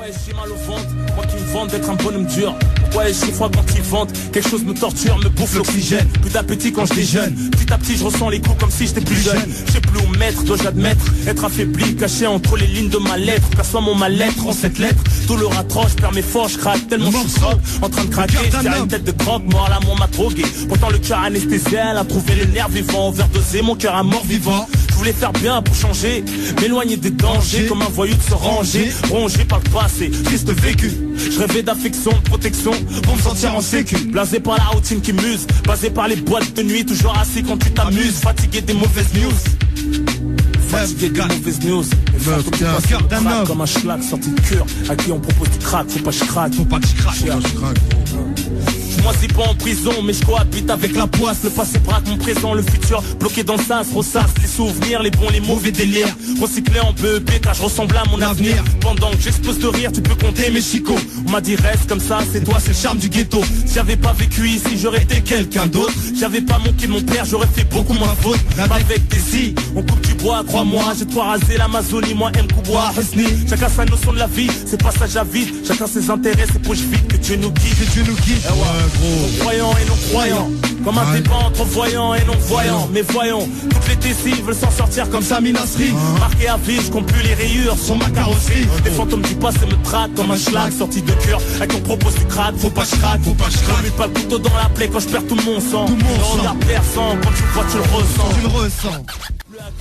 Pourquoi j'ai mal au ventre, moi qui me vante d'être un bonhomme dur. Pourquoi j'ai froid quand ils vendent, quelque chose me torture, me bouffe l'oxygène. Plus d'appétit quand je déjeune, petit à petit je ressens les coups comme si j'étais plus jeune. Je sais plus où mettre, dois-je admettre, être affaibli, caché entre les lignes de ma lettre. Perçois mon mal-être en cette lettre, douleur atroce, je perds mes forces, je craque tellement je suis croque. En train de craquer, j'ai une tête de croque, mort l'amour m'a drogué. Pourtant le cœur anesthésié, elle a trouvé les nerfs vivants, overdosé, mon cœur à mort vivant. Je voulais faire bien pour changer, m'éloigner des dangers, comme un voyou de se ranger, rongé par le passé, triste vécu. Je rêvais d'affection, de protection, pour me sentir en sécu. Blasé par la routine qui muse, basé par les boîtes de nuit, toujours assis quand tu t'amuses. Fatigué des mauvaises news, fatigué des mauvaises news. Comme un schlag sorti de cœur, à qui on propose du crack, faut pas que je craque. Faut pas que je craque. Moi c'est pas en prison, mais je cohabite avec la poisse. Le passé braque mon présent, le futur bloqué dans le sas. Ressasse les souvenirs, les bons, les mauvais délires. Recyclé en BEP car je ressemble à mon avenir. Pendant que j'explose de rire, tu peux compter mes chicots. On m'a dit reste comme ça, c'est toi, c'est le charme du ghetto. Si j'avais pas vécu ici, j'aurais été quelqu'un d'autre. J'avais pas manqué mon père, j'aurais fait beaucoup moins faute. Avec des i, on coupe du bois, crois-moi. J'ai toi rasé l'Amazonie, moi M. Kouboua, Husni. Chacun sa notion de la vie, c'est passage à vide. Chacun ses intérêts, ses poches vides. Que Dieu nous guide, que Dieu nous guide. Croyants et non croyants, comme un débat entre voyants et non voyants. Mais voyons, toutes les déciles veulent s'en sortir comme Sami Nasri. Marqué à vie, je compte plus les rayures sur ma carrosserie. Les fantômes du passé me traquent comme un schlag sorti de cœur. À qui on propose du crack, faut pas que je craque, faut pas que je craque. Je mets pas le couteau dans la plaie quand je perds tout mon sang. Le regard perçant, quand tu le vois tu le ressens. Tu le ressens.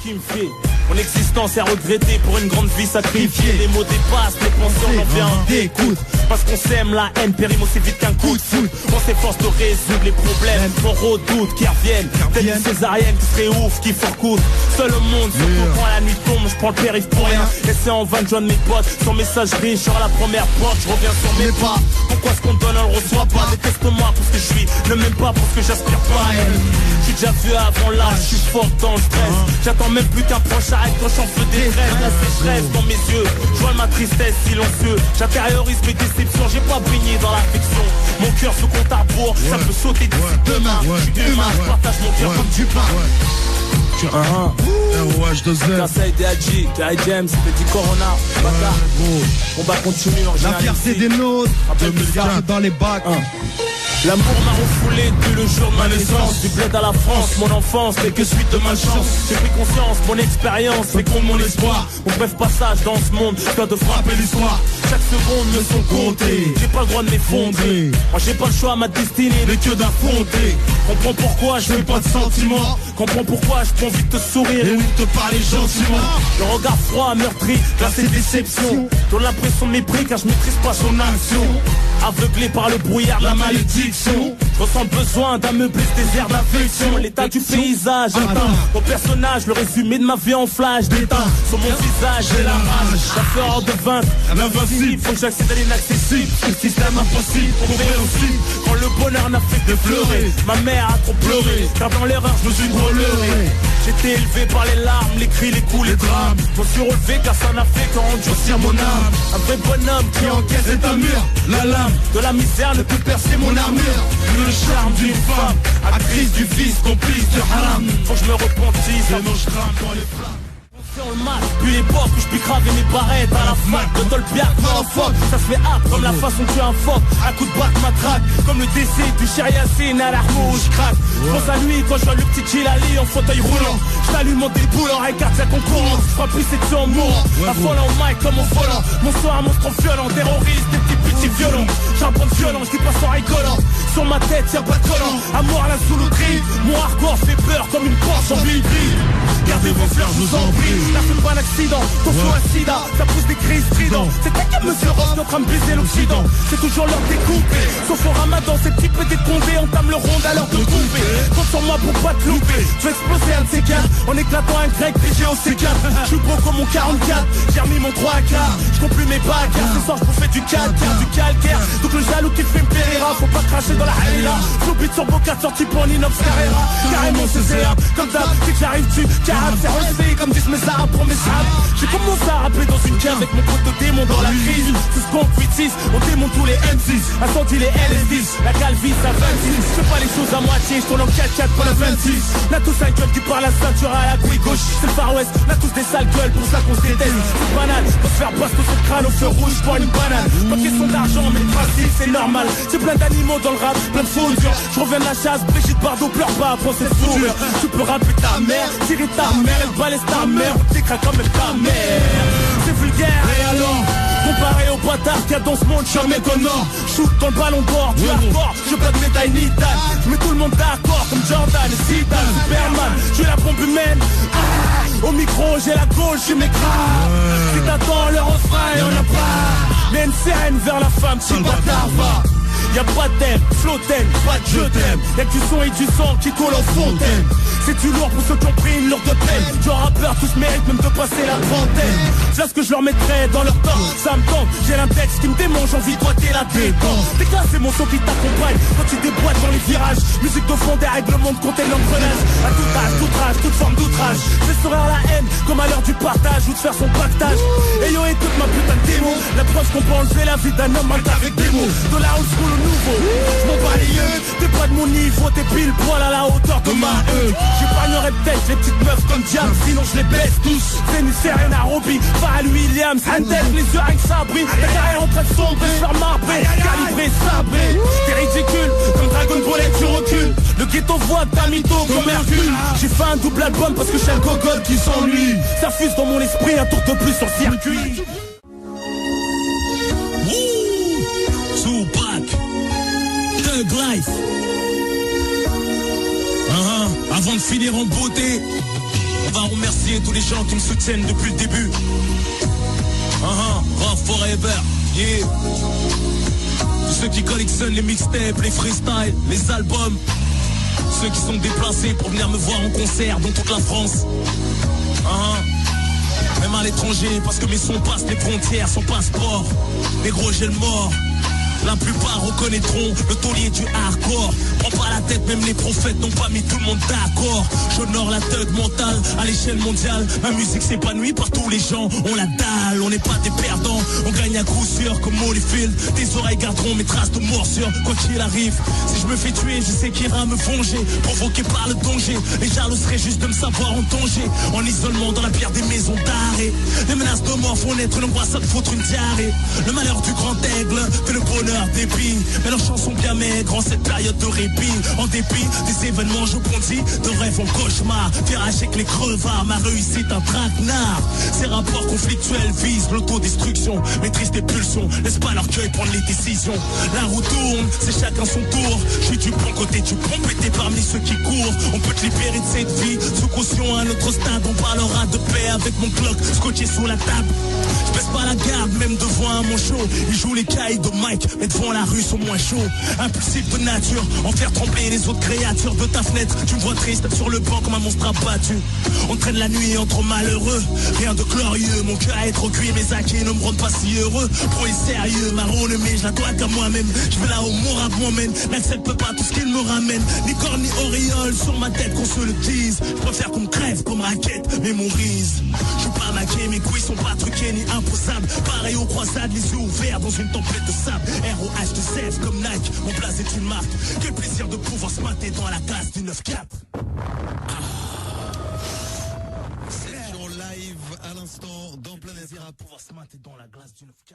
Qui me fait mon existence est regrettée pour une grande vie sacrifiée. Les mots dépassent, les pensées on en vient d'écoute. Parce qu'on sème la haine, périme aussi vite qu'un coup de foudre. On s'efforce de résoudre les problèmes, on redoute qui reviennent. Telle une césarienne qui serait ouf, qui fourcoute. Seul au monde, surtout quand la nuit tombe, je prends le périph' pour rien. Et c'est en vain de joindre mes potes, sans messagerie, sur la première porte, je reviens sur mes pas. Pourquoi ce qu'on donne on le reçoit pas? Déteste-moi pour ce que je suis, ne m'aime pas pour ce que j'aspire pas à elle. J'ai déjà vu avant l'âge, je suis fort dans le stress. J'attends même plus qu'un proche arrête quand j'en fais des rêves. La sécheresse dans mes yeux, je vois ma tristesse silencieux. J'intériorise mes déceptions, j'ai pas baigné dans l'affection. Mon cœur sous compte à rebours, ça peut sauter d'ici demain. Je suis humain, je partage mon cœur comme du pain. ROH2Z Conseil DAG, Gary James, Petit Corona, Bata. Combat continue en général. La fierté des nôtres, 2004 dans les bacs. L'amour m'a refoulé depuis le jour de ma naissance. Du bled à la France, mon enfance n'est que suite de ma chance. J'ai pris conscience, mon expérience fait compte mon espoir. Mon bref passage dans ce monde, je dois de frapper l'histoire. Chaque seconde me sont comptées, j'ai pas le droit de m'effondrer. Moi j'ai pas le choix, ma destinée n'est que d'affronter. Comprends pourquoi je n'ai pas de sentiments. Comprends pourquoi je prends envie de te sourire et de te parler gentiment. Le regard froid, meurtri, glacé de déception. Donne l'impression de mépris car je maîtrise pas son action. Aveuglé par le brouillard de la malédiction, je ressens le besoin d'ameubler ce désert d'affection. L'état du paysage atteint mon personnage, le résumé de ma vie en flash d'éteint. Sur mon visage j'ai la rage, la peur de vaincre l'invincible. Faut que j'accède à l'inaccessible, le système impossible pour aussi. Quand le bonheur n'a fait que pleurer, ma mère a trop pleuré, car dans l'erreur je me suis trop leurré. J'étais élevé par les larmes, les cris, les coups, les drames. Je me suis relevé car ça n'a fait qu'endurcir mon âme. Un vrai bonhomme qui encaisse est un mur. La lame de la misère ne peut percer mon armure. Le charme d'une femme, actrice du vice, complice de haram. Faut que je me repentisse, sinon je crame dans les flammes. Sur le match, puis l'époque où je puis craver mes barrettes à la fac de Tolbiac, motherfuck. Ça se fait âpre comme la façon que tu infoques. Un coup de batte matraque, comme le décès du Cher Yassine à l'armou où je craque. Pense à lui quand je vois le petit Chilali en fauteuil roulant. Je t'allume mon déboule en écarte sa concurrence. Je crois plus c'est dessus en mourant. Affolant au mic comme au volant. Mon soir un monstre violent, terroriste, des petits violons. J'apprends violent, je dis pas sans rigolant. Sur ma tête y'a pas de collant. Amour à la sous-loterie. Mon hardcore fait peur comme une Porsche en blindé. Gardez vos fleurs, je vous en prie. Là c'est pas un accident, ton fou un sida. Ça pousse des cris stridents. C'est ta gueule monsieur Ross, notre âme baiser l'Occident. C'est toujours l'heure découpée. Sauf au ramadan, ces types des condés entament le ronde à l'heure de couper. Compte sur moi pour pas te louper. Je vais exploser un de ces quatre en éclatant un grec PG en C4. Je suis gros comme mon 44, j'ai remis mon 3 à 4. Je compte plus mes bacs, ce soir je fais du calcaire, du calcaire. Donc le jaloux qui fait me périra, faut pas cracher dans la haïla. J'oublie sur Boca, sorti pour Ninox Carrera. Carrément c'est CA, comme ça, dès que j'arrive tu carab, c'est resté comme disent mes arabes pour mes sables. J'ai commencé à rapper dans une cave avec mon pote de démon dans la crise. C'est ce qu'on 8-6, on démonte tous les M6. Incendie les LS10, la calvis à 26. Je fais pas les choses à moitié, je tourne en 4-4 pour la 26. N'a tous un gueule qui part la ceinture à la couille gauche. C'est le Far West, n'a tous des sales gueules, pour ça qu'on se déteste. C'est banal, faut se faire basse sur le crâne. au feu rouge pour une banane. Pas question d'argent mais le principe c'est normal. C'est plein d'animaux dans le rap, plein de faux durs. Je reviens de la chasse, Brigitte Bardot pleure pas, prends cette fourrure. Tu peux rapper ta mère, tirer ta mère, elle balaise ta mère, on t'écrase comme même ta mère. C'est vulgaire, et alors comparé aux bâtards qu'il y a dans ce monde, jamais étonnant. Shoot dans le ballon d'or, du hardcore, je veux pas de médaille ni d'âne. Mais tout le monde d'accord, comme Jordan et Zidane, Superman, j'ai la bombe humaine. Au micro, j'ai la gauche, j'ai mes crânes. Si t'attends le refrain, y'en a pas. Mais une sirène vers la femme, si le bâtard va. Y'a pas de thème, flottaine, pas de je t'aime. Y'a que du son et du sang qui colle aux fontaines. C'est du lourd pour ceux qui ont pris une lourde peine. Genre rappeur, tous méritent même de passer la trentaine. C'est ce que je leur mettrais dans leur temps. Ça me tente, j'ai l'index qui me démange, j'ai envie de boiter la détente. T'es classe, c'est mon son qui t'accompagne quand tu déboîtes dans les virages. Musique de fond, des règlements de compter l'engrenage. À tout âge, toute rage, toute forme d'outrage. Fais sourire à la haine, comme à l'heure du partage ou de faire son pactage. Et yo, écoute ma putain de démo. La preuve qu'on peut enlever la vie d'un homme mal avec des mots. De la old school au nouveau, je m'en bats les yeux. T'es pas de mon niveau, t'es pile poil à la hauteur de ma j'épargnerai peut-être les petites meufs comme Diam, sinon je les baisse tous. Zénith, Serena, Robbie, Pharrell Williams, Handel, les yeux avec Sabri. Ta carrière en train de sombrer, je vais marbrer, calibré, sabré. T'es ridicule, comme Dragon Ball et tu recules. Le ghetto voit ta mytho comme Hercule. J'ai fait un double album parce que je suis un gogol qui s'ennuie. Ça fuse dans mon esprit, un tour de plus sur le circuit. Tupac, Thug Life. Avant de finir en beauté, on va remercier tous les gens qui me soutiennent depuis le début. Rock Forever, yeah. Tous ceux qui collectionnent les mixtapes, les freestyles, les albums. Ceux qui sont déplacés pour venir me voir en concert dans toute la France. Même à l'étranger, parce que mes sons passent les frontières, son passeport. Les gros, j'ai le mort. La plupart reconnaîtront le taulier du hardcore. Prends pas la tête, même les prophètes n'ont pas mis tout le monde d'accord. J'honore la thug mentale à l'échelle mondiale. Ma musique s'épanouit par tous les gens. On la dalle, on n'est pas des perdants. On gagne à coup sûr comme Holyfield. Tes oreilles garderont mes traces de morsure quoi qu'il arrive. Si je me fais tuer, je sais qu'il ira me venger. Provoqué par le danger, les jaloux seraient juste de me savoir en danger. En isolement dans la pire des maisons d'arrêt. Les menaces de mort font naître une angoisse à te foutre une diarrhée. Le malheur du grand aigle fait le bonheur dépit, mais leurs chansons bien maigres en cette période de répit. En dépit des événements, je bondis de rêve en cauchemar. Virage avec les crevards, ma réussite un traquenard. Ces rapports conflictuels visent l'autodestruction. Maîtrise tes pulsions, laisse pas leur cœur prendre les décisions. La roue tourne, c'est chacun son tour. Je suis du bon côté du bon, pété parmi ceux qui courent. On peut te libérer de cette vie, sous caution à un autre stade. On parlera de paix avec mon clock, scotché sous la table. Je baisse pas la garde, même devant un manchot. Ils jouent les cailles de Mike, mais devant la rue sont moins chauds. Impulsif de nature, en faire trembler les autres créatures de ta fenêtre. Tu me vois triste sur le banc comme un monstre abattu. On traîne la nuit entre malheureux, rien de glorieux. Mon cœur est trop cuit, mes acquis ne me rendent pas si heureux. Pro et sérieux, ma renommée, je la dois qu'à moi-même. Je vais là où mon rap m'emmène, n'accepte pas tout ce qu'il me ramène. Ni corps ni auréole sur ma tête qu'on se le dise. Je préfère qu'on me crève comme raquette, mémorise. Je suis pas maqué, mes couilles sont pas truquées ni imposables. Pareil aux croisades, les yeux ouverts dans une tempête de sable. ROH de Sèvres comme Nike, mon blaze est une marque. Quel plaisir de pouvoir se mater dans la classe du 9-4. Session live à l'instant dans Planète Rap. Pouvoir se mater dans la glace du 9-4.